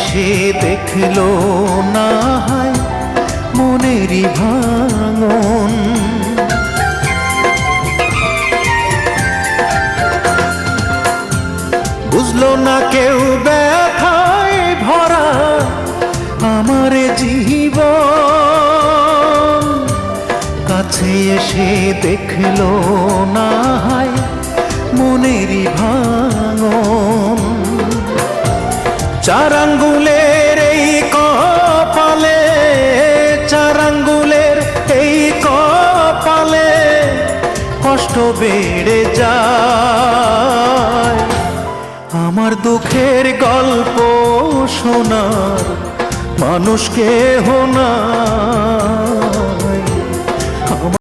এসে দেখলো না হয় মনেরই ভাঙন। বুঝলো না কেউ ব্যথায় ভরা আমার জীবন, কাছে এসে দেখলো না হয় মনেরই ভাঙন। চার আঙ্গুলের এই কপালে, চার আঙ্গুলের এই কপালে কষ্ট বেড়ে যায়। আমার দুঃখের গল্প শোনার মানুষ কেহ নাই।